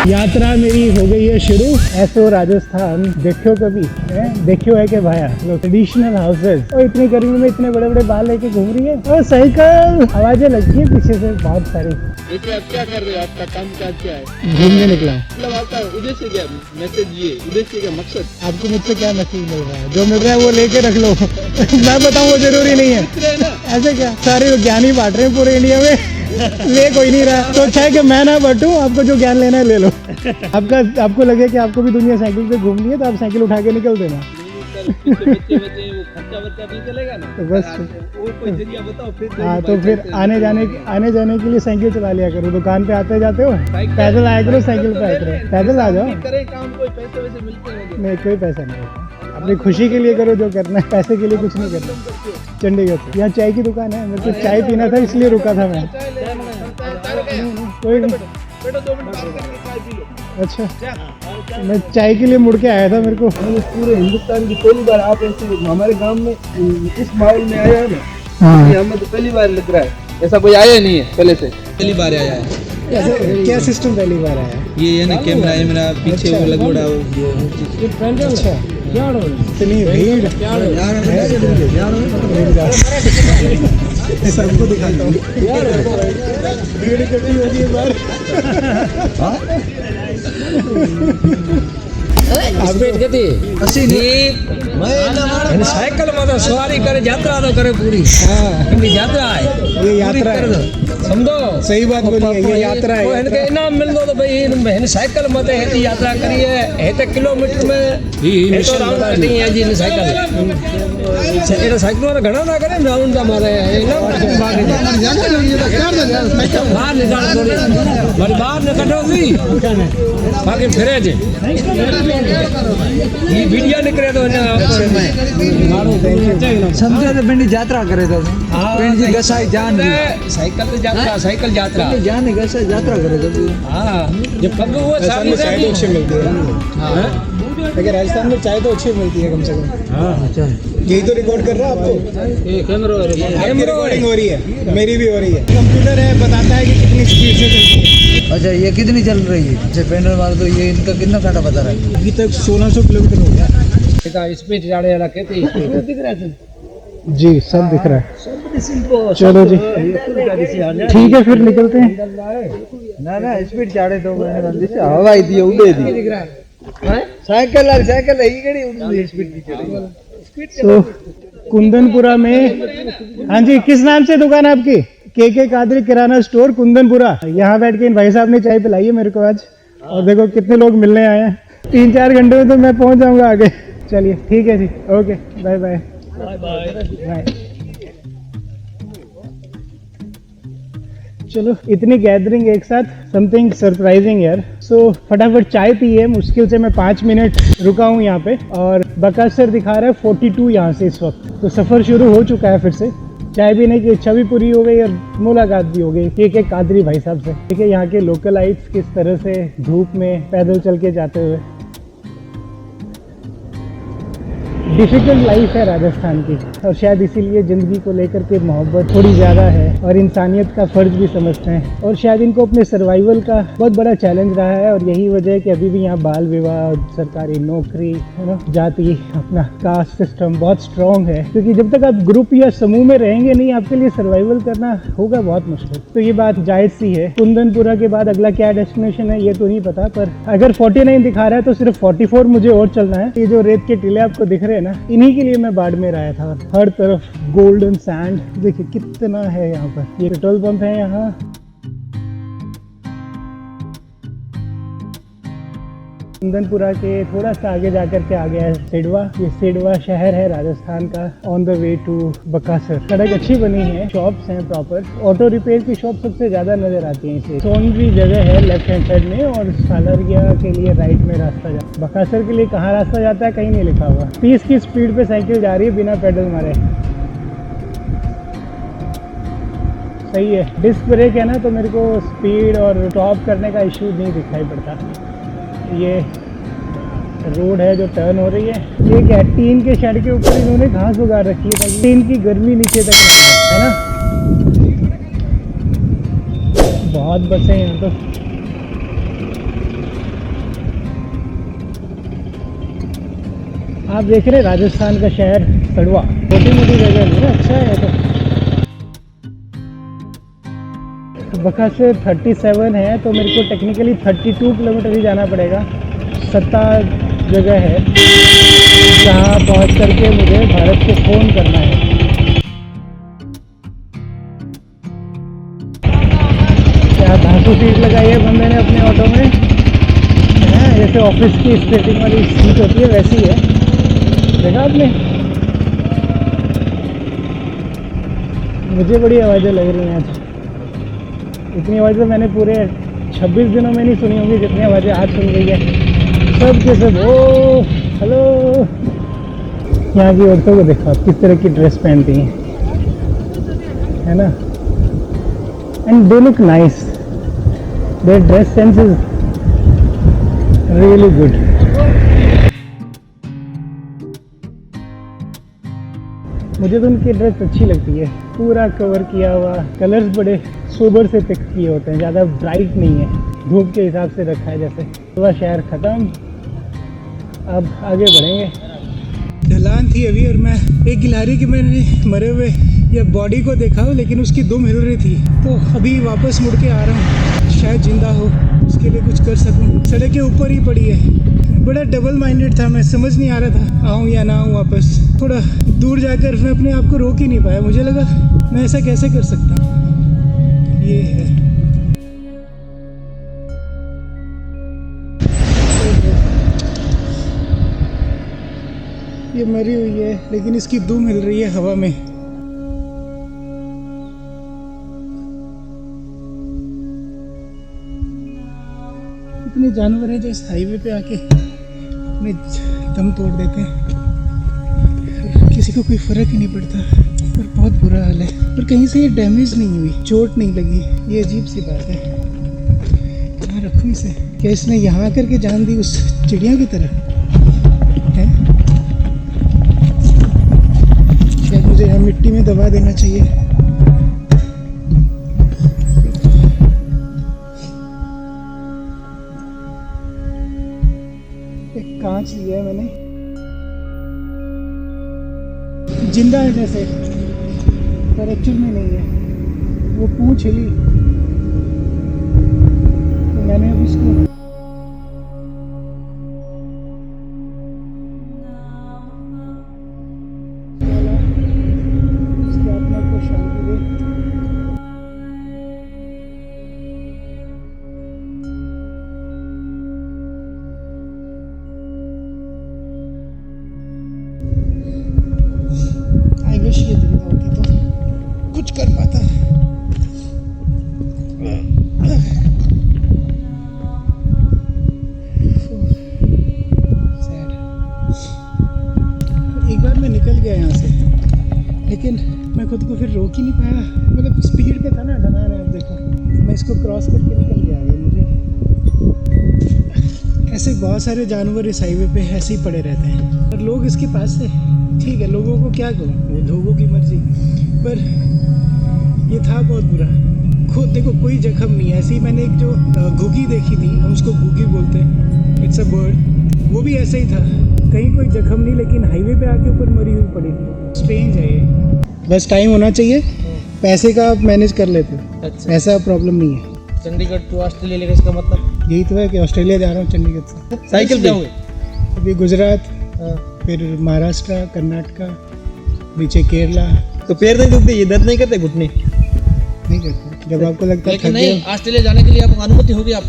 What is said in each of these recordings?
यात्रा मेरी हो गई है शुरू। ऐसो राजस्थान देखियो कभी देखियो है कि भाया ट्रेडिशनल हाउसेस और इतनी गर्मी में इतने बड़े बड़े बाल लेके घूम रही है और साइकिल आवाजें लगती है पीछे से बहुत सारी। वैसे आप क्या कर रहे हो? आपका काम काज क्या है? घूमने निकला हूँ। मतलब आपका उद्देश्य क्या? मैसेज ये उद्देश्य क्या, मकसद? आपको मुझसे क्या मैसेज मिल रहा है? जो मिल रहा है वो लेके रख लो। मैं बताऊँ वो जरूरी नहीं है। ऐसे क्या सारे ज्ञान ही बांट रहे हैं पूरे इंडिया में। ले कोई नहीं रहा तो अच्छा है कि मैं ना बांटूं। आपको जो ज्ञान लेना है ले लो। आपको लगे कि आपको भी दुनिया साइकिल पे घूमनी है तो आप साइकिल उठा के निकल देना। बच्चे वो खर्चा वर्चा नहीं चलेगा ना तो बस और कोई जरिया बताओ फिर। हाँ तो फिर आने जाने के लिए साइकिल चला लिया करो। दुकान पे आते जाते हो पैदल आया करो, साइकिल पे आया करो, पैदल आ जाओ। करें काम, कोई पैसे वैसे मिलते होंगे? नहीं कोई पैसा नहीं होता। अपनी खुशी के लिए करो जो करना है, पैसे के लिए कुछ नहीं करना। चंडीगढ़ से यहाँ चाय की दुकान है, मेरे को चाय पीना था इसलिए रुका था मैं। कोई नहीं, अच्छा मैं चाय के लिए मुड़ के आया था। मेरे को पूरे हिंदुस्तान की पहली बार आप ऐसे हमारे गांव में इस माहौल में आया है ना। हाँ। ये हमें तो पहली बार लग रहा है, ऐसा कोई आया नहीं है पहले से, पहली बार आया है। क्या सिस्टम पहली बार आया? ये है ना कैमरा है मेरा पीछे वो लगोड़ा अच्छा इतनी भीड़ सबको दिखाता हूँ। भीड़ कभी होगी बार। साइकिल में सवारी करे, यात्रा तो करे पूरी। यात्रा है, ये यात्रा है, समझो। सही बात बोली है, ये यात्रा है। इनके इनाम मिल दो तो भाई साइकिल में हेती यात्रा करी है। किलोमीटर में तो राउंड करनी है जी साइकिल। साइकिल वाला घना ना करे राउंड का मारे बाहर निकाल थोड़ी बाहर न कटो सी बाकी फिरे जे ये वीडियो निकले तो समझो तो पिंडी यात्रा करे तो पिंड जी गसाई जान साइकिल तो यात्रा, साइकिल यात्रा जान गसाई यात्रा करे तो। हाँ जब पग वो राजस्थान में चाय तो अच्छी मिलती है। लेकिन राजस्थान में चाय तो अच्छी मिलती है कम से कम। हाँ अच्छा यही तो रिकॉर्ड कर रहा है आपको। ये कैमरा आपकी रिकॉर्डिंग हो रही है, मेरी भी हो रही है। कंप्यूटर है बताता है कि कितनी स्पीड से चलती है। अच्छा ये कितनी चल रही है? अच्छा पेंडल मार तो ये इनका कितना काटा बता रहा है? अभी तक 1600 किलोमीटर हो गया। स्पीड जाने वाला कहते हैं दिख रहा है जी सब दिख रहा है। चलो जी ठीक है फिर निकलते हैं। ना स्पीड चाड़े तो हवा दी उड़े दी साइकिल है ही गड़ी उड़ी स्पीड की चढ़ी। तो कुंदनपुरा में, हाँ जी किस नाम से दुकान है आपकी? के कादरी किराना स्टोर कुंदनपुरा। यहाँ बैठ के इन भाई साहब ने चाय पिलाई है मेरे को आज। और देखो कितने लोग मिलने आए हैं। 3-4 घंटे में तो मैं पहुंच जाऊंगा आगे। चलिए ठीक है जी, ओके बाय बाय बाय। चलो इतनी गैदरिंग एक साथ, समथिंग सरप्राइजिंग यार। सो फटाफट चाय पी है। मुश्किल से मैं 5 मिनट रुका हूँ यहाँ पे और बकासर दिखा रहा है 42 यहाँ से इस वक्त। तो सफ़र शुरू हो चुका है फिर से। चाय पीने की इच्छा भी पूरी हो गई और मुलाकात भी हो गई के कादरी भाई साहब से। ठीक है, यहाँ के लोकलाइट्स किस तरह से धूप में पैदल चल के जाते हुए। डिफिकल्ट लाइफ है राजस्थान की और शायद इसीलिए ज़िंदगी को लेकर के मोहब्बत थोड़ी ज़्यादा है और इंसानियत का फ़र्ज भी समझते हैं। और शायद इनको अपने सर्वाइवल का बहुत बड़ा चैलेंज रहा है और यही वजह है कि अभी भी यहाँ बाल विवाह, सरकारी नौकरी, है ना, जाति, अपना कास्ट सिस्टम बहुत स्ट्रॉन्ग है। क्योंकि जब तक आप ग्रुप या समूह में रहेंगे नहीं, आपके लिए सर्वाइवल करना होगा बहुत मुश्किल। तो ये बात जायज़ सी है। कुंदनपुरा के बाद अगला क्या डेस्टिनेशन है ये तो नहीं पता, पर अगर 49 दिखा रहा है तो सिर्फ 44 मुझे और चलना है। ये जो रेत के टीले आपको दिख रहे हैं ना, इन्हीं के लिए मैं बाड़मेर आया था। हर तरफ गोल्डन सैंड, देखिए कितना है यहाँ पर। ये पेट्रोल पंप है यहाँ। कुंदनपुरा के थोड़ा सा आगे जाकर के आ गया है सिडवा। ये सिडवा शहर है राजस्थान का, ऑन द वे टू बकासर। सड़क अच्छी बनी है, शॉप्स हैं प्रॉपर। ऑटो रिपेयर की शॉप सबसे ज्यादा नजर आती है इसे। सोनरी जगह है लेफ्ट हैंड साइड में और सालरिया के लिए राइट में रास्ता जाता। बकासर के लिए कहाँ रास्ता जाता है कहीं नहीं लिखा हुआ। 30 की स्पीड पे साइकिल जा रही है बिना पेडल मारे। सही है। डिस्क ब्रेक है ना तो मेरे को स्पीड और टॉप करने का इशू नहीं दिखाई पड़ता। ये रोड है जो टर्न हो रही है। ये क्या टीन के शेड के ऊपर इन्होंने घास उगा रखी है ताकि टीन की गर्मी नीचे तक है ना। बहुत बसें हैं तो आप देख रहे हैं राजस्थान का शहर तड़वा, छोटी मोटी जगह नहीं है, अच्छा है। तो बखा से 37 है तो मेरे को टेक्निकली 32 किलोमीटर ही जाना पड़ेगा। 7 जगह है जहाँ पहुँच करके मुझे भारत को फ़ोन करना है। क्या धांसू सीट लगाई है बंदे ने अपने ऑटो में, है जैसे ऑफिस की स्ट्रेटिंग वाली सीट होती है वैसी है, देखा आपने। मुझे बड़ी आवाज़ें लग रही हैं आज, इतनी आवाज़ें मैंने पूरे 26 दिनों में नहीं सुनी होंगी जितनी आवाज़ें आज सुन गई है। सब के सब ओ हेलो। यहाँ की औरतों को देखो आप किस तरह की ड्रेस पहनती हैं, है ना, and they look nice, their dress sense is really good. मुझे तो उनकी ड्रेस अच्छी लगती है, पूरा कवर किया हुआ, कलर्स बड़े सोबर से पिक किए होते हैं, ज़्यादा ब्राइट नहीं है, धूप के हिसाब से रखा है जैसे। पूरा शहर ख़त्म, अब आगे बढ़ेंगे। ढलान थी अभी और मैं एक गिलहरी की मैंने मरे हुए या बॉडी को देखा हो, लेकिन उसकी दुम हिल रही थी, तो अभी वापस मुड़ के आ रहा हूँ, शायद जिंदा हो उसके लिए कुछ कर सकूँ। सड़क के ऊपर ही पड़ी है, बड़ा डबल माइंडेड था मैं, समझ नहीं आ रहा था आऊँ या ना आऊँ वापस। थोड़ा दूर जाकर मैं अपने आप को रोक ही नहीं पाया, मुझे लगा मैं ऐसा कैसे कर सकता हूँ। ये है ये मरी हुई है लेकिन इसकी दुम हिल रही है हवा में। इतने जानवर हैं जो इस हाईवे पे आके अपने दम तोड़ देते हैं, किसी को कोई फर्क ही नहीं पड़ता, पर बहुत बुरा हाल है। पर कहीं से ये डैमेज नहीं हुई, चोट नहीं लगी, ये अजीब सी बात है। कहाँ रखूँ इसे? क्या इसने यहाँ आकर के जान दी उस चिड़िया की तरह है? शायद मुझे यहाँ मिट्टी में दबा देना चाहिए। एक कांच लिया है मैंने, जिंदा है जैसे, पर एक्चुअल में नहीं है। वो पूंछ हिली तो मैंने अब उसको उसके आत्मा को शांति दे। आई विश ये जिंदा होती तो कुछ कर पाता। एक बार मैं निकल गया यहाँ से, लेकिन मैं खुद को फिर रोक ही नहीं पाया, मतलब स्पीड पे था ना, ढलान है, अब देखो मैं इसको क्रॉस करके निकल गया आगे। मुझे ऐसे बहुत सारे जानवर इस हाईवे पे ऐसे ही पड़े रहते हैं और लोग इसके पास से, ठीक है लोगों को क्या कहूँ, वो लोगों की मर्जी, पर ये था बहुत बुरा। खुद देखो कोई जख्म नहीं है। ऐसे ही मैंने एक जो घुगी देखी थी, हम उसको घुगी बोलते हैं, इट्स अ बर्ड, वो भी ऐसे ही था, कहीं कोई जख्म नहीं, लेकिन हाईवे पे आके ऊपर मरी हुई पड़ी थी। स्ट्रेंज है ये, बस टाइम होना चाहिए, पैसे का आप मैनेज कर लेते हो। अच्छा, ऐसा प्रॉब्लम नहीं है। चंडीगढ़ टू ऑस्ट्रेलिया लेकर इसका मतलब यही तो है कि ऑस्ट्रेलिया जा रहा हूँ चंडीगढ़ से। साइकिल पे अभी गुजरात, फिर महाराष्ट्र, कर्नाटका, नीचे केरला। तो पैर नहीं दुखते, ये दर्द नहीं करते घुटने? नहीं करते, जब आपको लगता है लेकिन नहीं, ऑस्ट्रेलिया जाने के लिए आपको अनुमति होगी। आप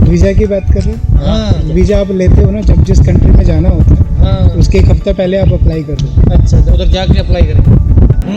वीज़ा की बात कर रहे हो? हाँ, वीज़ा आप लेते हो ना, जब जिस कंट्री में जाना होता है, हाँ, उसके एक हफ्ता पहले आप अप्लाई कर दो। अच्छा, तो उधर जाके अप्लाई करें।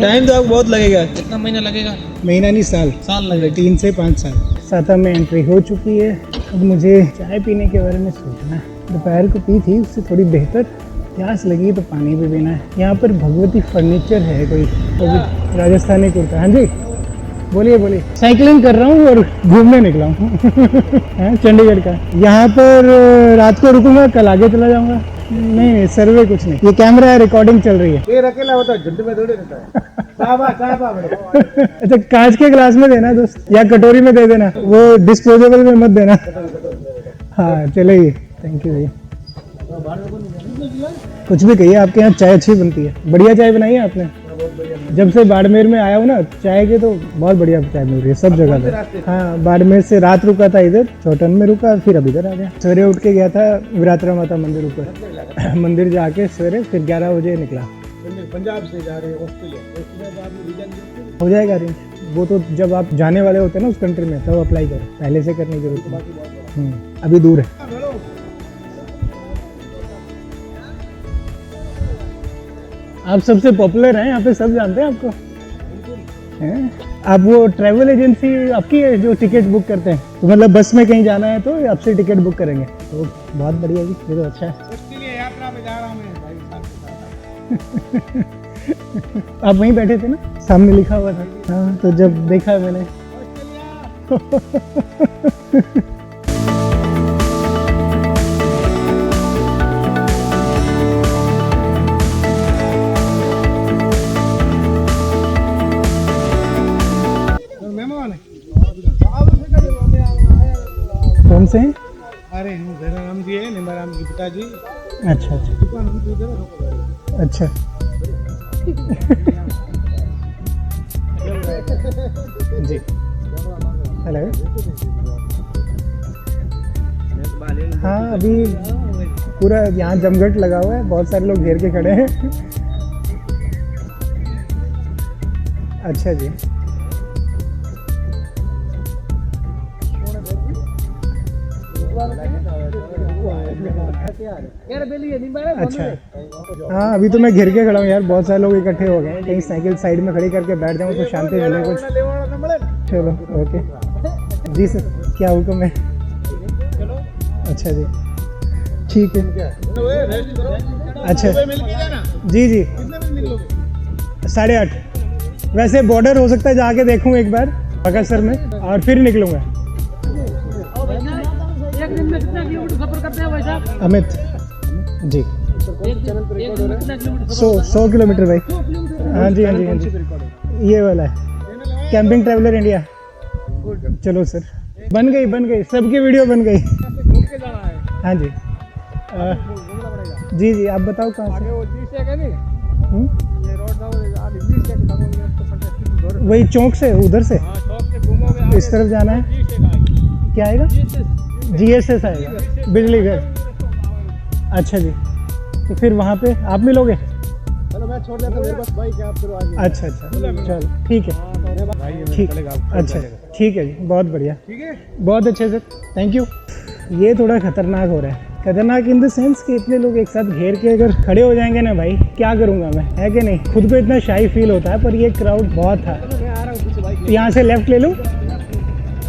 टाइम तो आपको बहुत लगेगा। कितना महीना लगेगा? महीना नहीं, साल लगेगा। 3 से 5 साल। साता में एंट्री हो चुकी है। अब मुझे चाय पीने के बारे में सोचना है। दोपहर को पी थी, उससे थोड़ी बेहतर। प्यास लगी तो पानी भी पीना है। यहाँ पर भगवती फर्नीचर है कोई, वो भी राजस्थानी कुर्ता। हाँ जी बोलिए। साइकिलिंग कर रहा हूँ और घूमने निकला हूँ चंडीगढ़ का। यहाँ पर रात को रुकूंगा, कल आगे चला जाऊँगा। नहीं सर्वे कुछ नहीं, ये कैमरा है, रिकॉर्डिंग चल रही है। ये अकेला होता है, झुंड में थोड़ी रहता है। अच्छा, कांच के गिलास में देना दोस्त, या कटोरी में दे देना, वो डिस्पोजेबल में मत देना। हाँ चलिए, थैंक यू भैया। कुछ भी कहिए, आपके यहाँ चाय अच्छी बनती है, बढ़िया चाय बनाई है आपने। जब से बाड़मेर में आया हूँ ना, चाय की तो बहुत बढ़िया चाय मिल रही है सब जगह पे। हाँ, बाड़मेर से रात रुका था इधर, चौटन में रुका, फिर अब इधर आ गया। सवेरे उठ के गया था विरात्रा माता मंदिर ऊपर, मंदिर जाके सवेरे फिर 11 बजे निकला। पंजाब से जा रहे हैं ऑस्ट्रेलिया, हो जाएगा अरेंज, वो तो जब आप जाने वाले होते हैं ना उस कंट्री में, तब अप्लाई करें, पहले से करने की जरूरत नहीं। अभी दूर है। आप सबसे पॉपुलर हैं यहाँ पे, सब जानते हैं आपको हैं? आप वो ट्रैवल एजेंसी आपकी है जो टिकट बुक करते हैं, तो मतलब बस में कहीं जाना है तो आपसे टिकट बुक करेंगे, तो बहुत बढ़िया जी, ये तो अच्छा है। उसके लिए यात्रा पे जा रहा हूँ मैं भाई साहब। आप वहीं बैठे थे ना, सामने लिखा हुआ था। हाँ, तो जब देखा मैंने कौन से हैं? अरे राम जी है, निम्बाराम जी पिताजी। अच्छा अच्छा अच्छा। जी हेलो। हाँ, अभी पूरा यहाँ जमघट लगा हुआ है, बहुत सारे लोग घेर के खड़े हैं। अच्छा जी। अच्छा, हाँ अभी तो मैं घिर के खड़ा हूँ यार, बहुत सारे लोग इकट्ठे हो गए हैं। कहीं साइकिल साइड में खड़ी करके बैठ जाऊँ तो शांति मिले कुछ। चलो ओके जी सर, क्या हुक्म है? अच्छा जी, ठीक है। अच्छा जी जी, 8:30। वैसे बॉर्डर हो सकता है जाके देखूँ एक बार बगसर में, और फिर निकलूँगा। अमित जी, 100 किलोमीटर भाई। हाँ जी हाँ जी हाँ जी, ये वाला है कैंपिंग ट्रैवलर इंडिया। चलो सर, बन गई सबकी वीडियो बन गई। हाँ जी जी जी, आप बताओ कहाँ से? वही चौक से, उधर से इस तरफ जाना है। क्या आएगा? GSS आएगा, बिजली घर। अच्छा जी, तो फिर वहाँ पे आप मिलोगे? चलो मैं छोड़ देता हूँ, मेरे पास बाइक है, आप फिर आगे। अच्छा अच्छा, चलो ठीक है, ठीक। अच्छा ठीक है जी, बहुत बढ़िया, ठीक है, बहुत अच्छे सर, थैंक यू। ये थोड़ा खतरनाक हो रहा है, खतरनाक इन द सेंस कि इतने लोग एक साथ घेर के अगर खड़े हो जाएंगे ना भाई, क्या करूँगा मैं, है कि नहीं? खुद को इतना शाई फील होता है, पर ये क्राउड बहुत था। मैं आ रहा हूँ पीछे बाइक। यहाँ से लेफ्ट ले लूँ?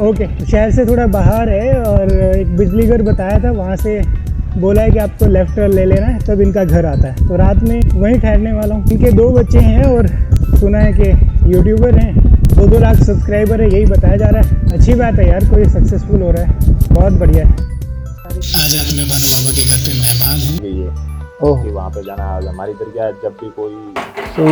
ओके, शहर से थोड़ा बाहर है, और एक बिजली घर बताया था, वहाँ से बोला है कि आपको लेफ्ट टर्न ले लेना है, तब इनका घर आता है। तो रात में वहीं ठहरने वाला हूँ। इनके 2 बच्चे हैं, और सुना है कि यूट्यूबर हैं, 2-2 लाख सब्सक्राइबर है, यही बताया जा रहा है। अच्छी बात है यार, कोई सक्सेसफुल हो रहा है, बहुत बढ़िया है। आज आपने भानु बाबा के घर पे मेहमान हैं। ओह, वहाँ पे जाना है हमारी इधर क्या, जब भी कोई। तो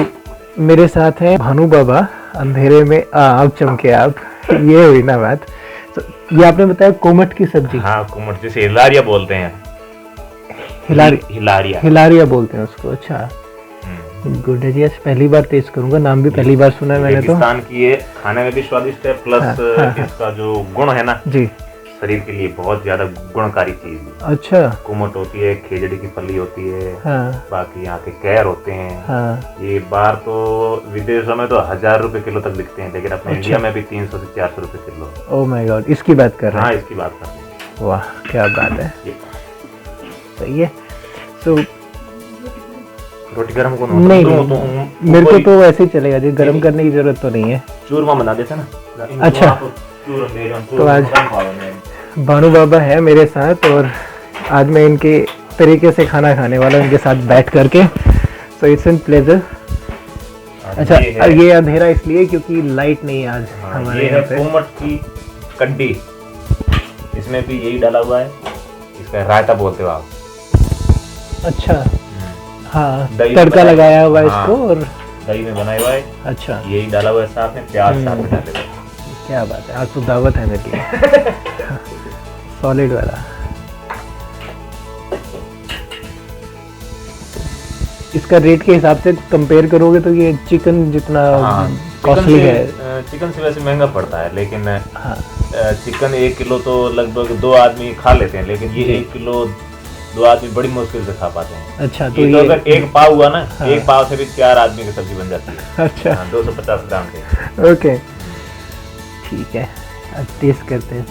मेरे साथ हैं भानु बाबा, अंधेरे में आप चमके आप, ये हुई ना बात। तो ये आपने बताया कोमट की सब्जी। हाँ, कुमट जिसे हिलारिया बोलते हैं। हिलारिया बोलते हैं उसको। अच्छा, गुड है जी, आज पहली बार टेस्ट करूंगा, नाम भी पहली बार सुना है मैंने तो। पाकिस्तान की है, खाने में भी स्वादिष्ट है, प्लस इसका जो गुण है ना जी, शरीर के लिए बहुत ज्यादा गुणकारी चीज है। अच्छा, कुमट होती है, खेजड़ी की फली होती है, हाँ, बाकी यहाँ के कैर होते हैं। हाँ, ये बाहर तो विदेशों में तो 1000 रुपए किलो तक बिकते हैं, लेकिन अपने अच्छा। इंडिया में भी 300 से 400 रुपए किलो। ओह माय गॉड, इसकी बात कर रहे हाँ, हैं? इसकी बात कर रहे हैं। वाह, क्या बात है, सही है। तो रोटी गर्म को नहीं, मेरे को तो ऐसे ही चलेगा जी, गर्म करने की जरूरत तो नहीं है। चूरमा बना देते ना। अच्छा, तो आज भानु बाबा है मेरे साथ, और आज मैं इनके तरीके से खाना खाने वाला हूँ, इनके साथ बैठ करके। So it's an pleasure. अच्छा, ये अंधेरा इसलिए क्योंकि लाइट नहीं है आज हमारे यहाँ पे। कोमट की कड्डी, इसमें भी यही डाला हुआ है, इसका रायता बोलते हो आप। अच्छा, हाँ, दही तड़का में लगाया हुआ है हाँ, इसको, और दही में बनाया हुआ है। अच्छा, यही डाला हुआ है, साथ में प्याज साथ में डाले हुए। क्या बात है, आज तो दावत है मेरे लिए। सॉलिड वाला। इसका रेट के हिसाब से कंपेयर करोगे तो ये चिकन जितना कॉस्टली है। चिकन से वैसे महंगा पड़ता है, लेकिन हाँ चिकन 1 किलो तो लगभग 2 आदमी खा लेते हैं, लेकिन ये 1 किलो 2 आदमी बड़ी मुश्किल से खा पाते हैं। अच्छा, तो ये तो अगर एक पाव हुआ ना, हाँ। एक पाव से भी 4 आदमी की सब्जी बन जाती है। अच्छा 250 ग्राम के। ओके ठीक है, अब टेस्ट करते हैं।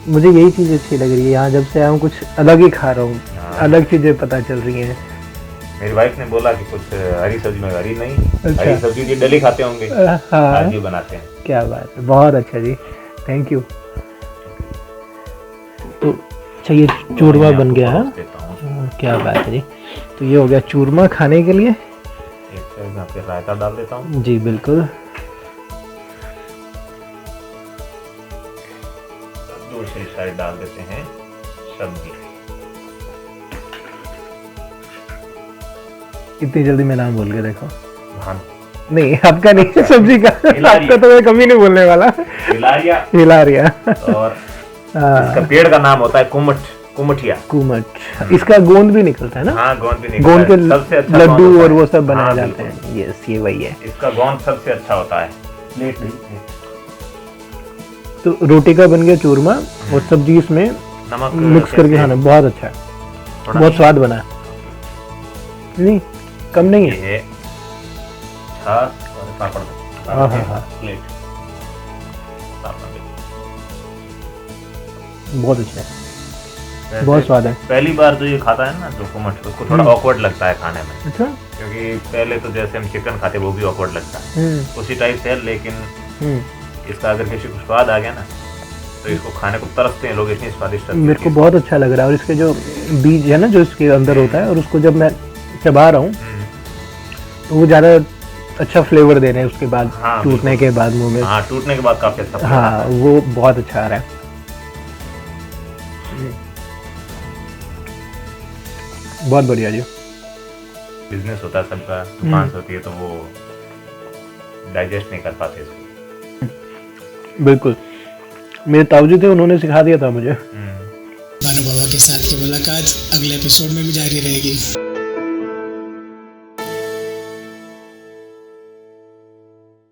मुझे यही चीज़ अच्छी लग रही है, यहाँ जब से आया हूँ कुछ अलग ही खा रहा हूँ, हाँ। अलग चीज़ें पता चल रही हैं। मेरी वाइफ ने बोला कि कुछ हरी सब्जी में, हरी नहीं, अच्छा। हरी सब्जी की डेली खाते होंगे, हाँ आज भी बनाते हैं। क्या बात है, बहुत अच्छा जी, थैंक यू। तो अच्छा ये चूरमा बन गया है, देता हूँ। क्या बात है जी। तो ये हो गया चूरमा खाने के लिए। एक साइड में फिर रायता डाल देता हूँ। जी बिल्कुल। दूसरी साइड डाल देते हैं सब्जी। इतनी जल्दी मैं नाम बोल के देखो। धान, नहीं आपका नहीं, सब्जी का। हिलारिया। आपका तो मैं कभी नहीं बोलने वाला। हिलारिया। हिलारिया। और इसका पेड़ का नाम होता है कुमठिया। कुमट, इसका गोंद भी निकलता है ना? हाँ, गोंद भी निकलता गोंद है। के सबसे अच्छा लड्डू गोंद होता और है। वो सब बनाए हाँ, जाते बिल्कुल। हैं। यस, ये वही है। इसका गोंद सबसे अच्छा होता है। प्लेट नहीं, तो रोटी का बन गया चूरमा और सब्जी इसमें नमक मिक्स करके खाना बहुत अच्छा है, थोड़ा बहुत स्वाद बना है। नहीं कम नहीं ये है। है छाछ और पापड़। हाँ, हाँ, हाँ। प्लेट पापड़। बहुत अच्छा है, वैसे बहुत स्वाद है। पहली बार जो ये खाता है ना, जो कुमट, उसको थोड़ा ऑकवर्ड लगता है खाने में, अच्छा। क्योंकि पहले तो जैसे हम चिकन खाते वो भी ऑकवर्ड लगता है, उसी टाइप से है। लेकिन इसका अगर किसी को स्वाद आ गया ना, तो इसको खाने को तरसते हैं लोग, इतनी स्वादिष्ट लगती है। मेरे को बहुत अच्छा लग रहा है। और इसके जो बीज है ना, जो इसके अंदर होता है, और उसको जब मैं चबा रहा हूँ तो वो ज़्यादा अच्छा फ्लेवर दे रहे हैं उसके बाद, हाँ, टूटने के बाद मुंह में। हाँ, टूटने के बाद काफी अच्छा flavor हाँ, आता है। वो बहुत अच्छा आ रहा है। बहुत बढ़िया जी। बिजनेस होता है सबका, दुकान से होती है, तो वो डाइजेस्ट नहीं कर पाते इसको। बिल्कुल, मेरे ताऊजी थे, उन्होंने सिखा दिया था मुझे। भानु बाबा के साथ की मुलाकात अगले एपिसोड में भी जारी रहेगी।